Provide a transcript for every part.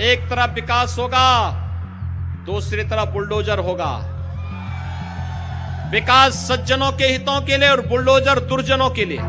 एक तरफ विकास होगा, दूसरी तरफ बुलडोजर होगा। विकास सज्जनों के हितों के लिए और बुलडोजर दुर्जनों के लिए।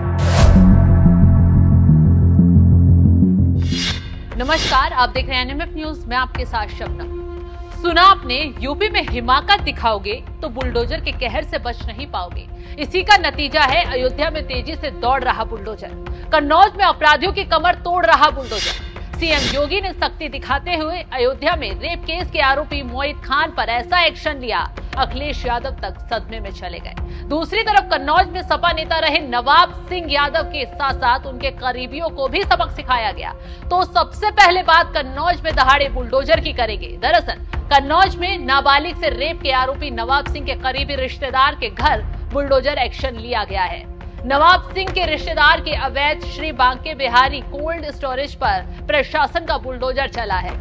नमस्कार, आप देख रहे हैं एनएमएफ न्यूज। मैं आपके साथ शबनम। सुना आपने, यूपी में हिमाकत दिखाओगे तो बुलडोजर के कहर से बच नहीं पाओगे। इसी का नतीजा है अयोध्या में तेजी से दौड़ रहा बुलडोजर, कन्नौज में अपराधियों की कमर तोड़ रहा बुलडोजर। सीएम योगी ने सख्ती दिखाते हुए अयोध्या में रेप केस के आरोपी मोहित खान पर ऐसा एक्शन लिया, अखिलेश यादव तक सदमे में चले गए। दूसरी तरफ कन्नौज में सपा नेता रहे नवाब सिंह यादव के साथ साथ उनके करीबियों को भी सबक सिखाया गया। तो सबसे पहले बात कन्नौज में दहाड़े बुलडोजर की करेंगे। दरअसल कन्नौज में नाबालिग से रेप के आरोपी नवाब सिंह के करीबी रिश्तेदार के घर बुलडोजर एक्शन लिया गया है। नवाब सिंह के रिश्तेदार के अवैध श्री बांके बिहारी कोल्ड स्टोरेज पर प्रशासन का बुलडोजर चला है।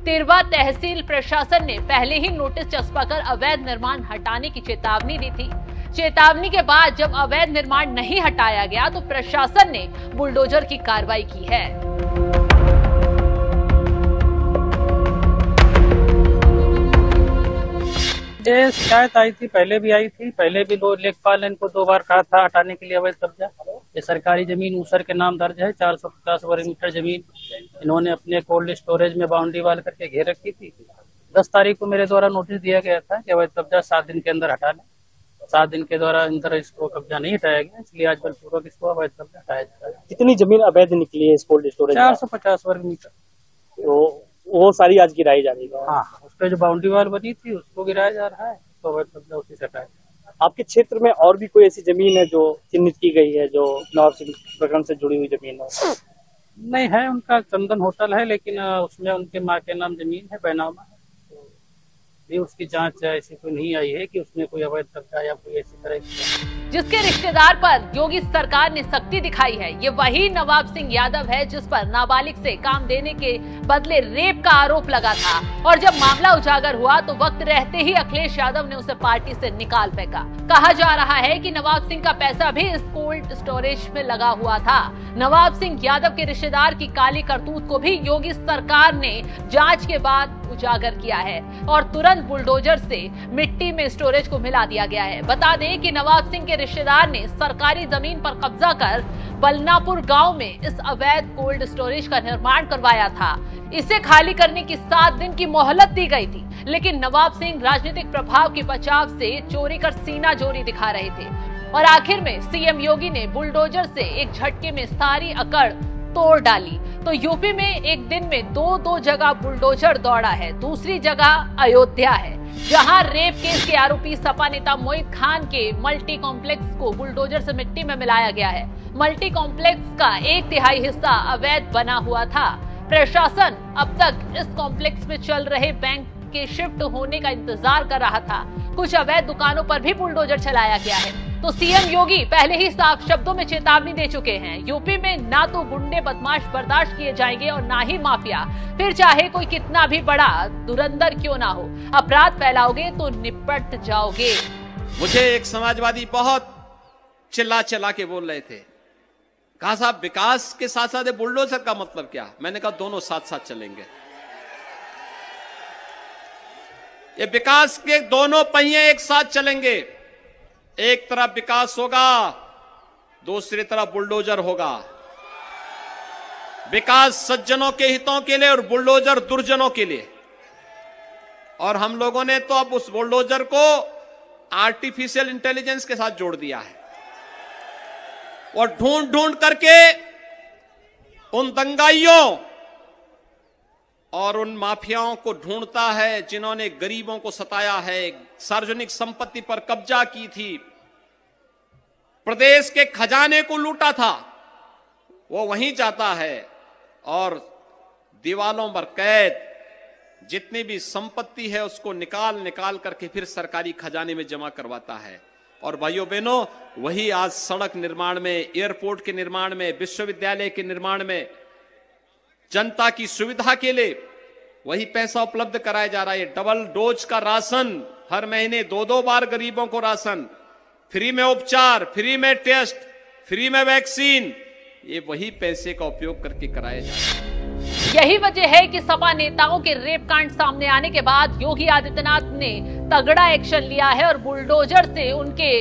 तिरवा तहसील प्रशासन ने पहले ही नोटिस चस्पाकर अवैध निर्माण हटाने की चेतावनी दी थी। चेतावनी के बाद जब अवैध निर्माण नहीं हटाया गया तो प्रशासन ने बुलडोजर की कार्रवाई की है। ये शिकायत आई थी, पहले भी आई थी। पहले भी लेखपाल ने इनको 2 बार कहा था हटाने के लिए अवैध कब्जा। ये सरकारी जमीन ऊसर के नाम दर्ज है। 450 वर्ग मीटर जमीन इन्होंने अपने कोल्ड स्टोरेज में बाउंड्री वाल करके घेर रखी थी। 10 तारीख को मेरे द्वारा नोटिस दिया गया था कि अवैध कब्जा 7 दिन के अंदर हटा लें। 7 दिन के द्वारा अंदर इसको कब्जा नहीं हटाया गया, इसलिए आज बलपूर्वक इसको अवैध कब्जा हटाया जा रहा है। कितनी जमीन अवैध निकली है इस कोल्ड स्टोरेज? 450 वर्ग मीटर। तो वो सारी आज गिराई जा रही है। हाँ, उस पर जो बाउंड्री वाल बनी थी उसको गिराया जा रहा है, तो अवैध कब्जा उसी से हटाया। आपके क्षेत्र में और भी कोई ऐसी जमीन है जो चिन्हित की गई है, जो नवाब सिंह प्रकरण से जुड़ी हुई जमीन है? नहीं है, उनका चंदन होटल है, लेकिन उसमें उनके माँ के नाम जमीन है, बैनामा है। तो ये उसकी जांच ऐसी कोई नहीं आई है कि उसमें कोई अवैध कब्जा या कोई ऐसी तरह की। जिसके रिश्तेदार पर योगी सरकार ने सख्ती दिखाई है, ये वही नवाब सिंह यादव है जिस पर नाबालिग से काम देने के बदले रेप का आरोप लगा था। और जब मामला उजागर हुआ तो वक्त रहते ही अखिलेश यादव ने उसे पार्टी से निकाल फेंका। कहा जा रहा है कि नवाब सिंह का पैसा भी इस कोल्ड स्टोरेज में लगा हुआ था। नवाब सिंह यादव के रिश्तेदार की काली करतूत को भी योगी सरकार ने जांच के बाद उजागर किया है और तुरंत बुलडोजर से मिट्टी में स्टोरेज को मिला दिया गया है। बता दें कि नवाब सिंह के रिश्तेदार ने सरकारी जमीन पर कब्जा कर बलनापुर गांव में इस अवैध कोल्ड स्टोरेज का निर्माण करवाया था। इसे खाली करने की 7 दिन की मोहलत दी गई थी, लेकिन नवाब सिंह राजनीतिक प्रभाव के बचाव से चोरी कर सीना जोरी दिखा रहे थे और आखिर में सीएम योगी ने बुलडोजर से एक झटके में सारी अकड़ तोड़ डाली। तो यूपी में एक दिन में 2 जगह बुलडोजर दौड़ा है। दूसरी जगह अयोध्या है, जहां रेप केस के आरोपी सपा नेता मोहित खान के मल्टी कॉम्प्लेक्स को बुलडोजर से मिट्टी में मिलाया गया है। मल्टी कॉम्प्लेक्स का 1/3 हिस्सा अवैध बना हुआ था। प्रशासन अब तक इस कॉम्प्लेक्स में चल रहे बैंक के शिफ्ट होने का इंतजार कर रहा था। कुछ अवैध दुकानों पर भी बुलडोजर चलाया गया है। तो सीएम योगी पहले ही साफ शब्दों में चेतावनी दे चुके हैं, यूपी में ना तो गुंडे बदमाश बर्दाश्त किए जाएंगे और ना ही माफिया। फिर चाहे कोई कितना भी बड़ा धुरंधर क्यों ना हो, अपराध फैलाओगे तो निपट जाओगे। मुझे एक समाजवादी बहुत चिल्ला चिल्ला के बोल रहे थे, कहा साहब विकास के साथ साथ बुलडोजर का मतलब क्या? मैंने कहा दोनों साथ साथ चलेंगे। ये विकास के दोनों पहिए एक साथ चलेंगे। एक तरफ विकास होगा, दूसरी तरफ बुलडोजर होगा। विकास सज्जनों के हितों के लिए और बुलडोजर दुर्जनों के लिए। और हम लोगों ने तो अब उस बुलडोजर को आर्टिफिशियल इंटेलिजेंस के साथ जोड़ दिया है और ढूंढ ढूंढ करके उन दंगाइयों और उन माफियाओं को ढूंढता है जिन्होंने गरीबों को सताया है, सार्वजनिक संपत्ति पर कब्जा की थी, प्रदेश के खजाने को लूटा था। वो वहीं जाता है और दीवालों पर कैद जितनी भी संपत्ति है उसको निकाल करके फिर सरकारी खजाने में जमा करवाता है। और भाइयों बहनों, वही आज सड़क निर्माण में, एयरपोर्ट के निर्माण में, विश्वविद्यालय के निर्माण में, जनता की सुविधा के लिए वही पैसा उपलब्ध कराया जा रहा है। डबल डोज का राशन, हर महीने 2 बार गरीबों को राशन, फ्री में उपचार, फ्री में टेस्ट, फ्री में वैक्सीन, ये वही पैसे का उपयोग करके कराया जा रहा है। यही वजह है कि सपा नेताओं के रेप कांड सामने आने के बाद योगी आदित्यनाथ ने तगड़ा एक्शन लिया है और बुलडोजर से उनके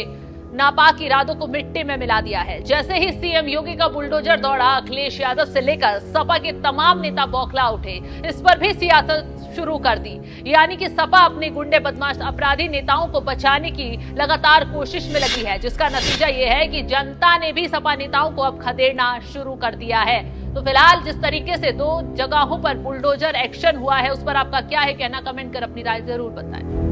नापाक इरादों को मिट्टी में मिला दिया है। जैसे ही सीएम योगी का बुलडोजर दौड़ा, अखिलेश यादव से लेकर सपा के तमाम नेता बौखला उठे, इस पर भी सियासत शुरू कर दी। यानी कि सपा अपने गुंडे बदमाश अपराधी नेताओं को बचाने की लगातार कोशिश में लगी है, जिसका नतीजा यह है कि जनता ने भी सपा नेताओं को अब खदेड़ना शुरू कर दिया है। तो फिलहाल जिस तरीके से 2 जगहों पर बुलडोजर एक्शन हुआ है, उस पर आपका क्या है कहना? कमेंट कर अपनी राय जरूर बताएं।